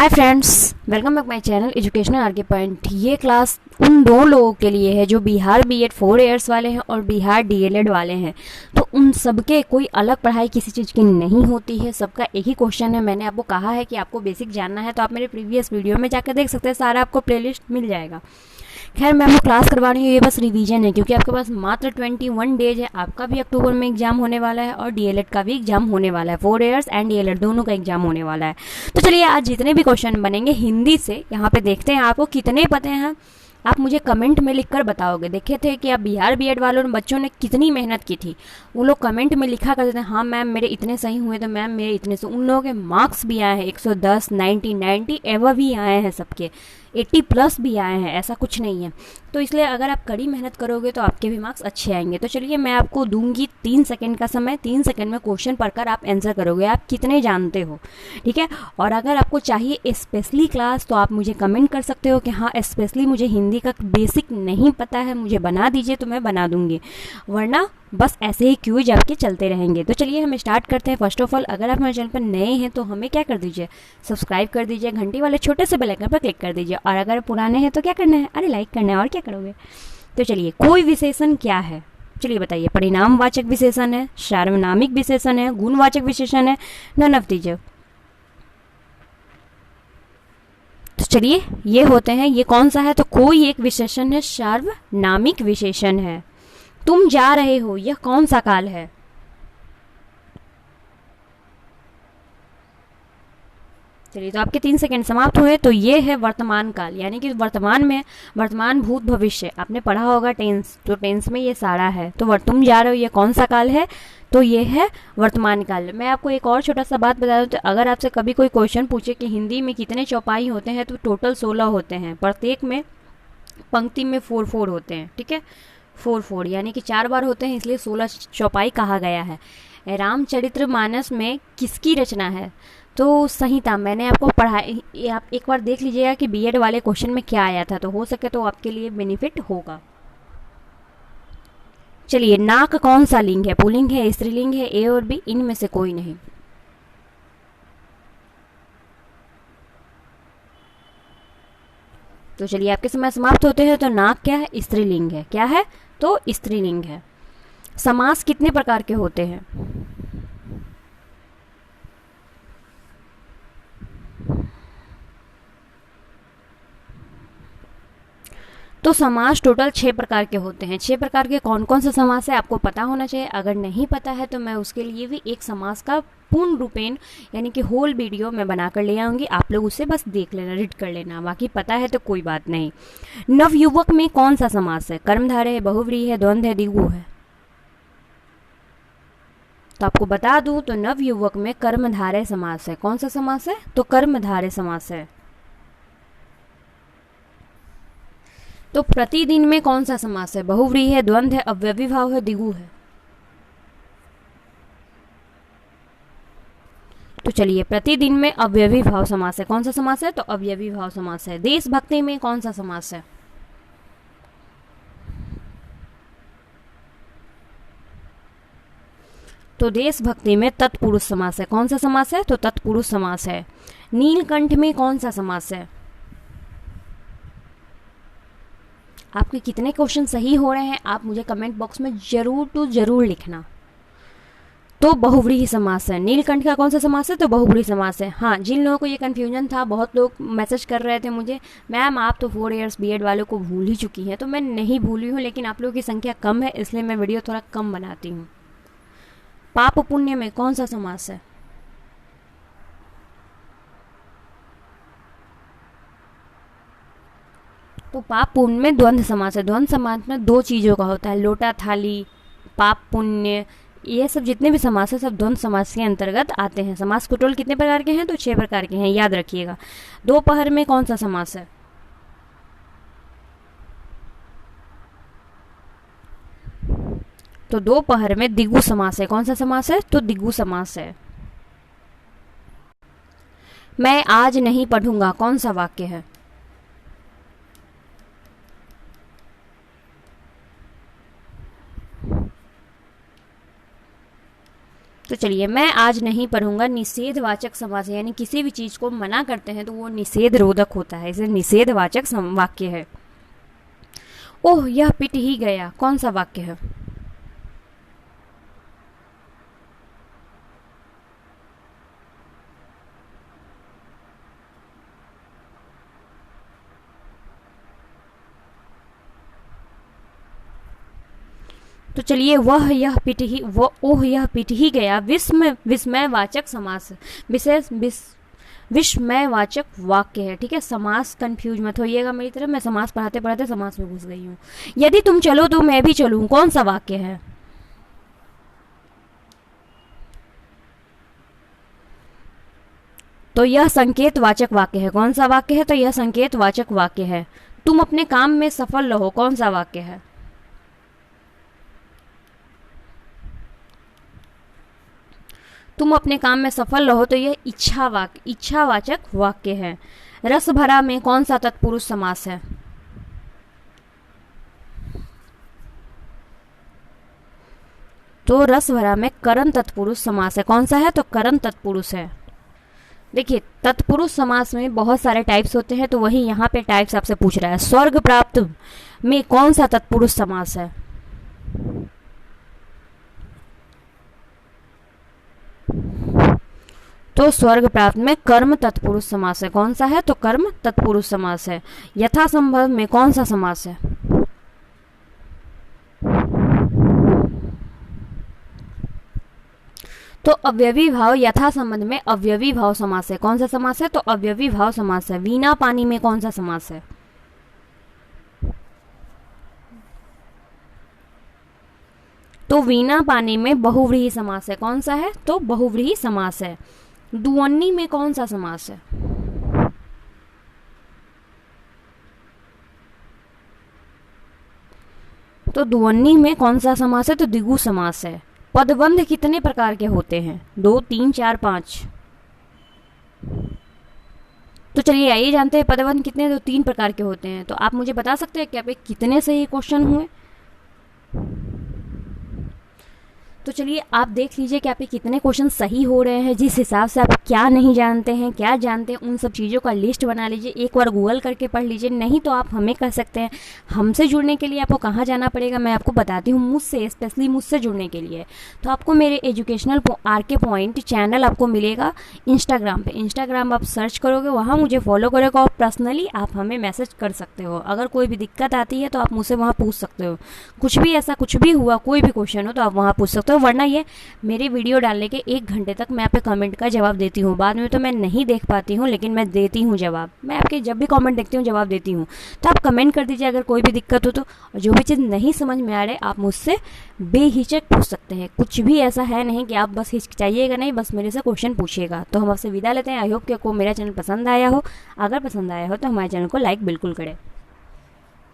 Hi friends, welcome back my channel Educational RK Point. ये class उन दो लोगों के लिए है जो बिहार बीएड 4 इयर्स वाले हैं और बिहार डीएलएड वाले हैं। तो उन सबके कोई अलग पढ़ाई किसी चीज़ की नहीं होती है, सबका एक ही क्वेश्चन है। मैंने आपको कहा है कि आपको बेसिक जानना है तो आप मेरे प्रीवियस वीडियो में जाकर देख सकते हैं, सारा आपको प्लेलिस्ट मिल जाएगा। खैर, मैं आपको क्लास करवा रही हूँ, ये बस रिवीजन है क्योंकि आपके पास मात्र 21 डेज है। आपका भी अक्टूबर में एग्जाम होने वाला है और डीएलएड का भी एग्जाम होने वाला है। 4 इयर्स एंड डीएलएड दोनों का एग्जाम होने वाला है। तो चलिए, आज जितने भी क्वेश्चन बनेंगे हिंदी से, यहाँ पे देखते हैं आपको कितने पते हैं। आप मुझे कमेंट में लिखकर बताओगे। देखे थे कि आप बिहार बीएड वालों बच्चों ने कितनी मेहनत की थी। वो लोग कमेंट में लिखा करते थे, हाँ मैम मेरे इतने सही हुए, तो मैम मेरे इतने से। उन लोगों के मार्क्स भी आए हैं 110, 90 एवं भी आए हैं, सबके 80 प्लस भी आए हैं, ऐसा कुछ नहीं है। तो इसलिए अगर आप कड़ी मेहनत करोगे तो आपके भी मार्क्स अच्छे आएंगे। तो चलिए, मैं आपको दूंगी 3 सेकंड का समय। 3 सेकंड में क्वेश्चन पढ़कर आप आंसर करोगे, आप कितने जानते हो, ठीक है। और अगर आपको चाहिए स्पेशली क्लास तो आप मुझे कमेंट कर सकते हो कि हाँ स्पेशली मुझे हिंदी का बेसिक नहीं पता है, मुझे बना दीजिए, तो मैं बना दूंगी। वरना बस ऐसे ही क्यूज आपके चलते रहेंगे। तो चलिए हम स्टार्ट करते हैं। फर्स्ट ऑफ ऑल, अगर आप हमारे चैनल पर नए हैं तो हमें क्या कर दीजिए, सब्सक्राइब कर दीजिए, घंटी वाले छोटे से बेल आइकन पर क्लिक कर दीजिए। और अगर पुराने हैं तो क्या करना है, अरे लाइक करना है, और क्या करोगे। तो चलिए, कोई विशेषण क्या है, चलिए बताइए। परिणामवाचक विशेषण है, सार्वनामिक विशेषण है, गुणवाचक विशेषण है, नन ऑफ दीज। तो चलिए, ये होते हैं, ये कौन सा है, तो कोई एक विशेषण है, सार्वनामिक विशेषण है। तुम जा रहे हो, यह कौन सा काल है। चलिए, तो आपके 3 सेकंड समाप्त हुए। तो ये है वर्तमान काल, यानी कि वर्तमान में, वर्तमान भूत भविष्य आपने पढ़ा होगा टेंस, तो टेंस में ये सारा है। तो तुम जा रहे हो, ये कौन सा काल है, तो ये है वर्तमान काल। मैं आपको एक और छोटा सा बात बता दूं, तो अगर आपसे कभी कोई क्वेश्चन पूछे कि हिंदी में कितने चौपाई होते हैं, तो टोटल 16 होते हैं। प्रत्येक में पंक्ति में 4 होते हैं, ठीक है। 4 यानी कि 4 बार होते हैं, इसलिए 16 चौपाई कहा गया है। रामचरितमानस में किसकी रचना है, तो संहिता। मैंने आपको पढ़ाई, आप एक बार देख लीजिएगा कि बीएड वाले क्वेश्चन में क्या आया था, तो हो सके तो आपके लिए बेनिफिट होगा। चलिए, नाक कौन सा लिंग है, पुल्लिंग है, स्त्रीलिंग है, ए और बी, इनमें से कोई नहीं। तो चलिए, आपके समय समाप्त होते हैं। तो नाक क्या है, स्त्रीलिंग है। क्या है, तो स्त्रीलिंग है। समास कितने प्रकार के होते हैं, तो समास टोटल 6 प्रकार के होते हैं। 6 प्रकार के कौन कौन से समास है आपको पता होना चाहिए। अगर नहीं पता है तो मैं उसके लिए भी एक समास का पूर्ण रूपेण यानी कि होल वीडियो मैं बनाकर ले आऊंगी, आप लोग उसे बस देख लेना, रीड कर लेना। बाकी पता है तो कोई बात नहीं। नवयुवक में कौन सा समास है, कर्मधारय है, बहुव्रीहि है, द्वंद्व है, द्विगु है। तो आपको बता दूं तो नवयुवक में कर्मधारय समास है। कौन सा समास है, तो कर्मधारय समास है। तो प्रतिदिन में कौन सा समास है, बहुव्रीहि है, द्वंद्व है, अव्ययी भाव है, द्विगु है। तो चलिए, प्रतिदिन में अव्ययी भाव समास है। कौन सा समास है, तो अव्ययी भाव समास है। देशभक्ति में कौन सा समास है, तो देशभक्ति में तत्पुरुष समास है। कौन सा समास है, तो तत्पुरुष समास है। नीलकंठ में कौन सा समास है। आपके कितने क्वेश्चन सही हो रहे हैं आप मुझे कमेंट बॉक्स में जरूर तो जरूर लिखना। तो बहुव्रीहि समास है। नीलकंठ का कौन सा समास है, तो बहुव्रीहि समास है। हाँ, जिन लोगों को ये कन्फ्यूजन था, बहुत लोग मैसेज कर रहे थे मुझे, मैम आप तो 4 इयर्स बीएड वालों को भूल ही चुकी हैं। तो मैं नहीं भूली हूँ, लेकिन आप लोगों की संख्या कम है, इसलिए मैं वीडियो थोड़ा कम बनाती हूँ। पाप पुण्य में कौन सा समास है, तो पाप पुण्य में द्वंद्व समास है। द्वंद्व समास में 2 चीज़ों का होता है, लोटा थाली, पाप पुण्य, ये सब जितने भी समास है सब द्वंद्व समास के अंतर्गत आते हैं। समास टोटल कितने प्रकार के हैं, तो 6 प्रकार के हैं, याद रखिएगा। दोपहर में कौन सा समास है, तो दोपहर में द्विगु समास है। कौन सा समास है, तो द्विगु समास है। मैं आज नहीं पढ़ूंगा, कौन सा वाक्य है, तो चलिए, मैं आज नहीं पढ़ूंगा निषेधवाचक समास है, यानी किसी भी चीज को मना करते हैं तो वो निषेध रोधक होता है, इसे निषेधवाचक वाक्य है। ओह यह पिट ही गया, कौन सा वाक्य है? तो चलिए, ओह यह पिट ही गया विस्मयवाचक समास, विशेष विस्मयवाचक वाक्य है। ठीक है, समास कंफ्यूज मत होइएगा मेरी तरह, मैं समास पढ़ाते पढ़ाते समास में घुस गई हूँ। यदि तुम चलो तो मैं भी चलूं, कौन सा वाक्य है? तो यह संकेतवाचक वाक्य है। कौन सा वाक्य है? तो यह संकेतवाचक वाक्य है। तुम अपने काम में सफल रहो, कौन सा वाक्य है? तुम अपने काम में सफल रहो, तो यह इच्छावाचक वाक्य है। रस भरा में कौन सा तत्पुरुष समास है? तो रस भरा में करण तत्पुरुष समास है। कौन सा है? तो करण तत्पुरुष है। देखिए, तत्पुरुष समास में बहुत सारे टाइप्स होते हैं, तो वही यहाँ पे टाइप्स आपसे पूछ रहा है। स्वर्ग प्राप्त में कौन सा तत्पुरुष समास है? तो स्वर्ग प्राप्त में कर्म तत्पुरुष समास है। कौन सा है? तो कर्म तत्पुरुष समास है। यथासंभव में कौन सा समास है? तो अव्यवी भाव यथा संबंध में अव्यवी भाव समास है। कौन सा समास है? तो अव्यवी भाव समास है। वीणा पानी में कौन सा समास है? तो वीणा पानी में बहुव्रीहि समास है। कौन सा है? तो बहुव्रीहि समास है। दुअन्नी में कौन सा समास है? तो दुअन्नी में कौन सा समास है? तो द्विगु समास है। पदबंध कितने प्रकार के होते हैं? 2, 3, 4, 5। तो चलिए आइए जानते हैं पदबंध कितने। तो 3 प्रकार के होते हैं। तो आप मुझे बता सकते हैं कि आपके कितने सही क्वेश्चन हुए? तो चलिए आप देख लीजिए कि आपके कितने क्वेश्चन सही हो रहे हैं। जिस हिसाब से आप क्या नहीं जानते हैं, क्या जानते हैं, उन सब चीज़ों का लिस्ट बना लीजिए। एक बार गूगल करके पढ़ लीजिए, नहीं तो आप हमें कह सकते हैं। हमसे जुड़ने के लिए आपको कहाँ जाना पड़ेगा, मैं आपको बताती हूँ। मुझसे, स्पेशली मुझसे जुड़ने के लिए तो आपको मेरे एजुकेशनल RK पॉइंट चैनल आपको मिलेगा इंस्टाग्राम पे। इंस्टाग्राम आप सर्च करोगे, वहाँ मुझे फॉलो करोगे और पर्सनली आप हमें मैसेज कर सकते हो। अगर कोई भी दिक्कत आती है तो आप मुझसे वहाँ पूछ सकते हो। कुछ भी ऐसा कुछ भी हुआ, कोई भी क्वेश्चन हो तो आप वहाँ पूछ सकते हो। वरना ये मेरे वीडियो डालने के 1 घंटे तक मैं आपके कमेंट का जवाब देती हूँ। बाद में तो मैं नहीं देख पाती हूँ, लेकिन मैं देती हूँ जवाब। मैं आपके जब भी कमेंट देखती हूँ जवाब देती हूँ। तो आप कमेंट कर दीजिए अगर कोई भी दिक्कत हो तो। जो भी चीज़ नहीं समझ में आ रहे आप मुझसे बेहिचक पूछ सकते हैं। कुछ भी ऐसा है नहीं कि आप बस हिचकिचाइएगा नहीं, बस मेरे से क्वेश्चन पूछिएगा। तो हम आपसे विदा लेते हैं। आई होप कि आपको मेरा चैनल पसंद आया हो। अगर पसंद आया हो तो हमारे चैनल को लाइक बिल्कुल करें।